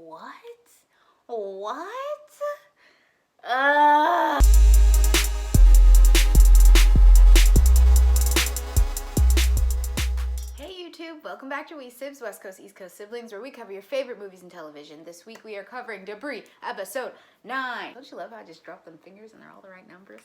What? What? Uh... Hey YouTube, welcome back to We Sibz, West Coast, East Coast siblings, where we cover your favorite movies and television. This week we are covering Debris, episode 9. Don't you love how I just dropped them fingers and they're all the right numbers?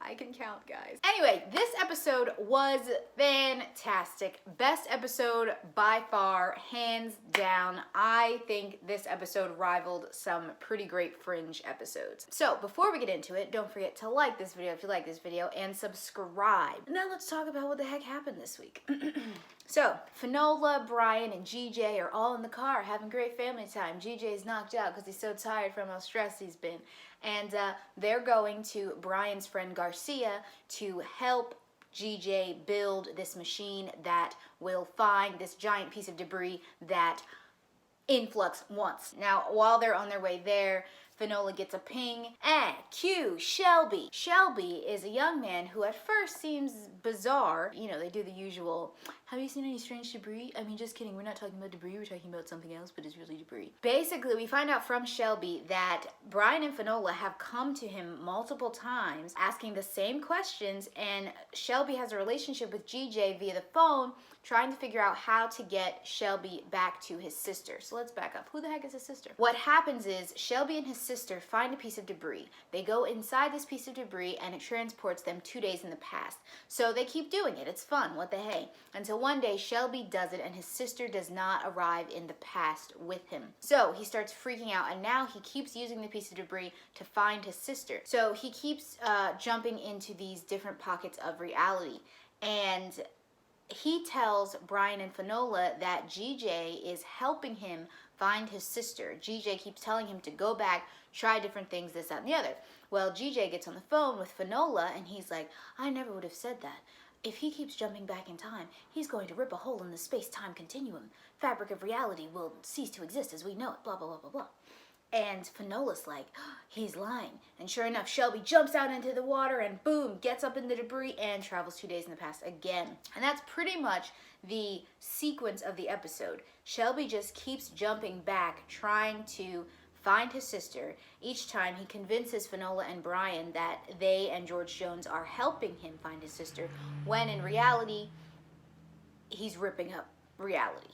I can count, guys. Anyway, this episode was fantastic. Best episode by far, hands down. I think this episode rivaled some pretty great Fringe episodes. So before we get into it, don't forget to like this video if you like this video and subscribe. Now let's talk about what the heck happened this week. So, Finola, Brian, and GJ are all in the car having great family time. GJ's knocked out because he's so tired from how stressed he's been. And they're going to Brian's friend Garcia to help GJ build this machine that will find this giant piece of debris that Influx wants. Now, while they're on their way there, Finola gets a ping, and cue Shelby. Shelby is a young man who at first seems bizarre. You know, they do the usual, have you seen any strange debris? I mean, just kidding, we're not talking about debris, we're talking about something else, but it's really debris. Basically, we find out from Shelby that Brian and Finola have come to him multiple times asking the same questions, and Shelby has a relationship with GJ via the phone, trying to figure out how to get Shelby back to his sister. So let's back up. Who the heck is his sister? What happens is Shelby and his sister find a piece of debris. They go inside this piece of debris and it transports them 2 days in the past. So they keep doing it. It's fun. What the hey? Until one day Shelby does it and his sister does not arrive in the past with him. So he starts freaking out, and now he keeps using the piece of debris to find his sister. So he keeps jumping into these different pockets of reality, and he tells Brian and Finola that GJ is helping him find his sister. GJ keeps telling him to go back, try different things, this, that, and the other. Well, GJ gets on the phone with Finola, and he's like, I never would have said that. If he keeps jumping back in time, he's going to rip a hole in the space-time continuum. Fabric of reality will cease to exist as we know it, blah, blah, blah, blah, blah. And Finola's like, oh, he's lying. And sure enough, Shelby jumps out into the water and boom, gets up in the debris and travels 2 days in the past again. And that's pretty much the sequence of the episode. Shelby just keeps jumping back, trying to find his sister. Each time he convinces Finola and Brian that they and George Jones are helping him find his sister, when in reality, he's ripping up reality.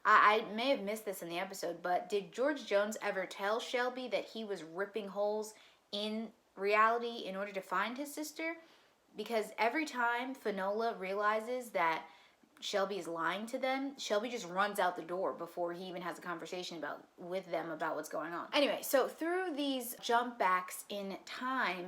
I may have missed this in the episode, but did George Jones ever tell Shelby that he was ripping holes in reality in order to find his sister? Because every time Finola realizes that Shelby is lying to them, Shelby just runs out the door before he even has a conversation with them about what's going on. Anyway, so through these jump backs in time,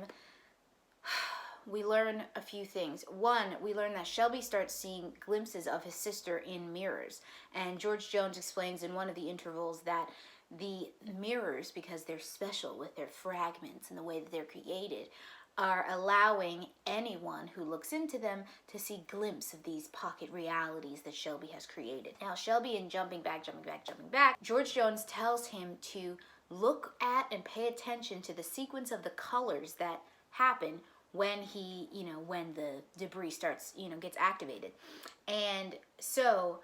we learn a few things. One, we learn that Shelby starts seeing glimpses of his sister in mirrors. And George Jones explains in one of the intervals that the mirrors, because they're special with their fragments and the way that they're created, are allowing anyone who looks into them to see a glimpse of these pocket realities that Shelby has created. Now, Shelby, in jumping back, George Jones tells him to look at and pay attention to the sequence of the colors that happen when when the debris starts, gets activated. And so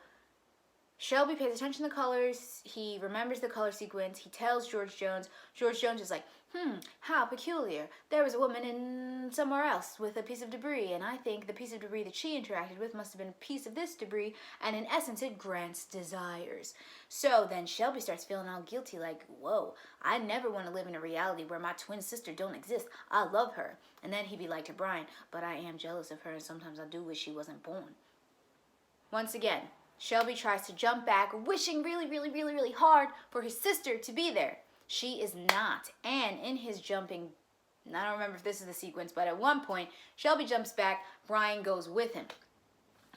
Shelby pays attention to the colors. He remembers the color sequence. He tells George Jones. George Jones is like, how peculiar. There was a woman in somewhere else with a piece of debris, and I think the piece of debris that she interacted with must have been a piece of this debris, and in essence, it grants desires. So then Shelby starts feeling all guilty, like, whoa, I never want to live in a reality where my twin sister don't exist. I love her. And then he'd be like to Brian, but I am jealous of her, and sometimes I do wish she wasn't born. Once again, Shelby tries to jump back, wishing really, really, really, really hard for his sister to be there. She is not. And in his jumping, I don't remember if this is the sequence, but at one point, Shelby jumps back, Brian goes with him.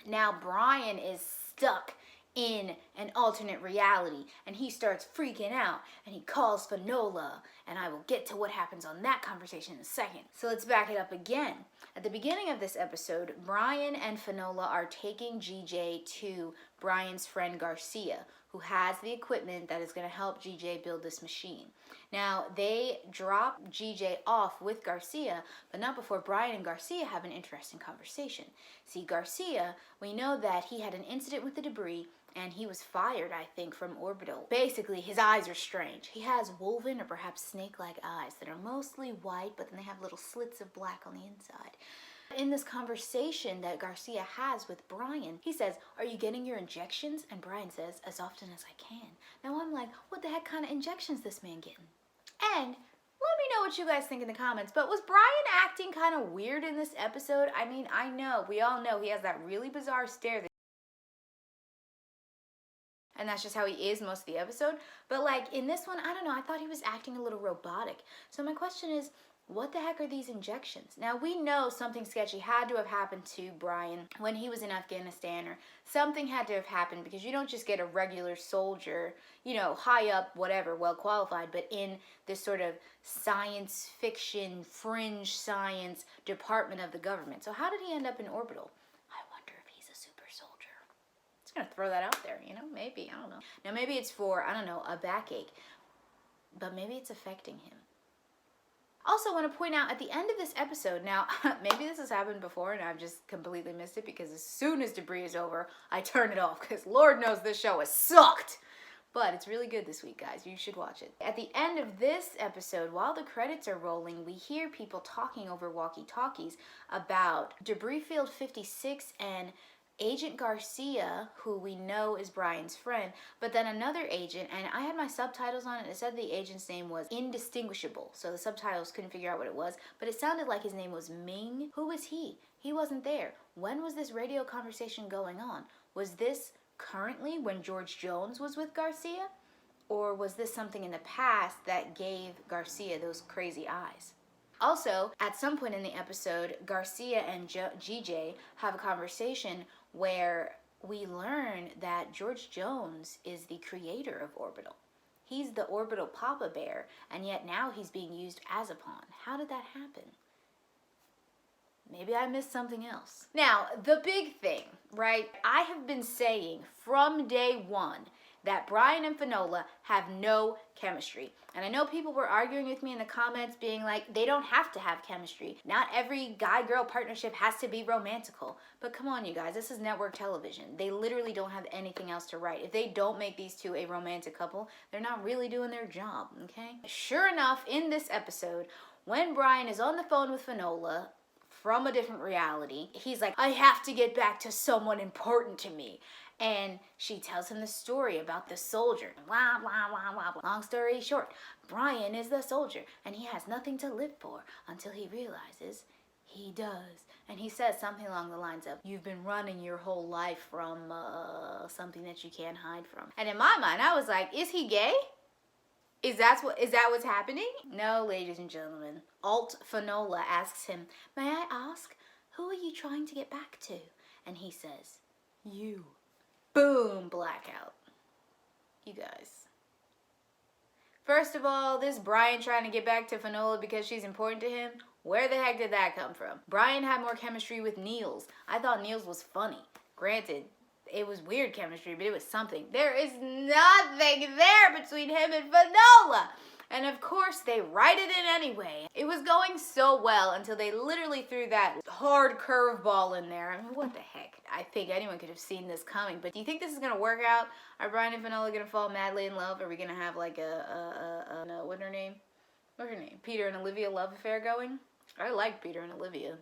Now, Brian is stuck in an alternate reality, and he starts freaking out, and he calls Finola, and I will get to what happens on that conversation in a second. So let's back it up again. At the beginning of this episode, Brian and Finola are taking GJ to Brian's friend Garcia, who has the equipment that is going to help GJ build this machine. Now, they drop GJ off with Garcia, but not before Brian and Garcia have an interesting conversation. See, Garcia, we know that he had an incident with the debris, and he was fired, I think, from Orbital. Basically, his eyes are strange. He has woven or perhaps snake-like eyes that are mostly white, but then they have little slits of black on the inside. In this conversation that Garcia has with Brian, he says, "Are you getting your injections?" And Brian says, "As often as I can." Now I'm like, what the heck kind of injections this man getting? And let me know what you guys think in the comments, but was Brian acting kind of weird in this episode? I mean, I know, we all know he has that really bizarre stare and that's just how he is most of the episode. But like in this one, I don't know, I thought he was acting a little robotic. So my question is, what the heck are these injections? Now, we know something sketchy had to have happened to Brian when he was in Afghanistan, or something had to have happened, because you don't just get a regular soldier, you know, high up, whatever, well qualified, but in this sort of science fiction, fringe science department of the government. So how did he end up in Orbital? I wonder if he's a super soldier. Just gonna throw that out there, you know, maybe, I don't know. Now, maybe it's for, I don't know, a backache, but maybe it's affecting him. Also, want to point out at the end of this episode, now, maybe this has happened before and I've just completely missed it, because as soon as debris is over, I turn it off, because Lord knows this show has sucked. But it's really good this week, guys. You should watch it. At the end of this episode, while the credits are rolling, we hear people talking over walkie-talkies about Debris Field 56 and Agent Garcia, who we know is Brian's friend, but then another agent, and I had my subtitles on it, and it said the agent's name was Indistinguishable, so the subtitles couldn't figure out what it was, but it sounded like his name was Ming. Who was he? He wasn't there. When was this radio conversation going on? Was this currently when George Jones was with Garcia? Or was this something in the past that gave Garcia those crazy eyes? Also, at some point in the episode, Garcia and GJ have a conversation where we learn that George Jones is the creator of Orbital. He's the Orbital Papa Bear, and yet now he's being used as a pawn. How did that happen? Maybe I missed something else. Now, the big thing, right? I have been saying from day one that Brian and Finola have no chemistry. And I know people were arguing with me in the comments being like, they don't have to have chemistry. Not every guy-girl partnership has to be romantical. But come on, you guys, this is network television. They literally don't have anything else to write. If they don't make these two a romantic couple, they're not really doing their job, okay? Sure enough, in this episode, when Brian is on the phone with Finola from a different reality, he's like, I have to get back to someone important to me. And she tells him the story about the soldier. Blah, blah, blah, blah, blah. Long story short, Brian is the soldier, and he has nothing to live for until he realizes he does. And he says something along the lines of, you've been running your whole life from something that you can't hide from. And in my mind, I was like, is he gay? Is that what's happening? No, ladies and gentlemen. Alt Finola asks him, may I ask, who are you trying to get back to? And he says, you. Boom, blackout. You guys. First of all, this Brian trying to get back to Finola because she's important to him, where the heck did that come from? Brian had more chemistry with Niels. I thought Niels was funny. Granted, it was weird chemistry, but it was something. There is nothing there between him and Finola. And of course, they write it in anyway. It was going so well until they literally threw that hard curveball in there. I mean, what the heck? I think anyone could have seen this coming. But do you think this is going to work out? Are Brian and Finola going to fall madly in love? Are we going to have like what's her name? What's her name? Peter and Olivia love affair going? I like Peter and Olivia.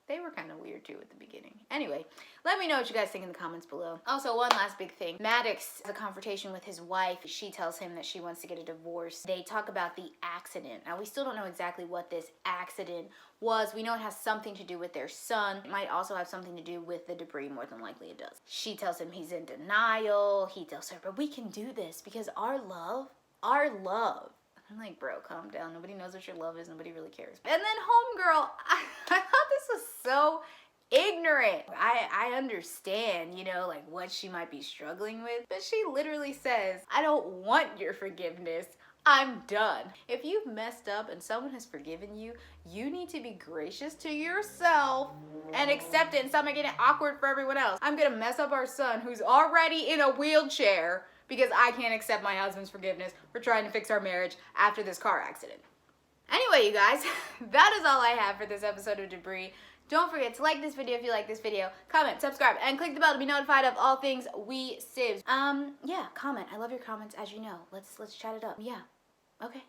They were kind of weird too at the beginning. Anyway, let me know what you guys think in the comments below. Also, one last big thing. Maddox has a confrontation with his wife. She tells him that she wants to get a divorce. They talk about the accident. Now, we still don't know exactly what this accident was. We know it has something to do with their son. It might also have something to do with the debris. More than likely it does. She tells him he's in denial. He tells her, but we can do this because our love. I'm like, bro, calm down. Nobody knows what your love is. Nobody really cares. And then homegirl, I thought this was so ignorant. I understand, you know, like what she might be struggling with. But she literally says, I don't want your forgiveness. I'm done. If you've messed up and someone has forgiven you, you need to be gracious to yourself and accept it and stop making it awkward for everyone else. I'm gonna mess up our son who's already in a wheelchair because I can't accept my husband's forgiveness for trying to fix our marriage after this car accident. Anyway, you guys, that is all I have for this episode of Debris. Don't forget to like this video if you like this video, comment, subscribe, and click the bell to be notified of all things we Sibz. Yeah, comment. I love your comments, as you know. Let's chat it up. Yeah. Okay.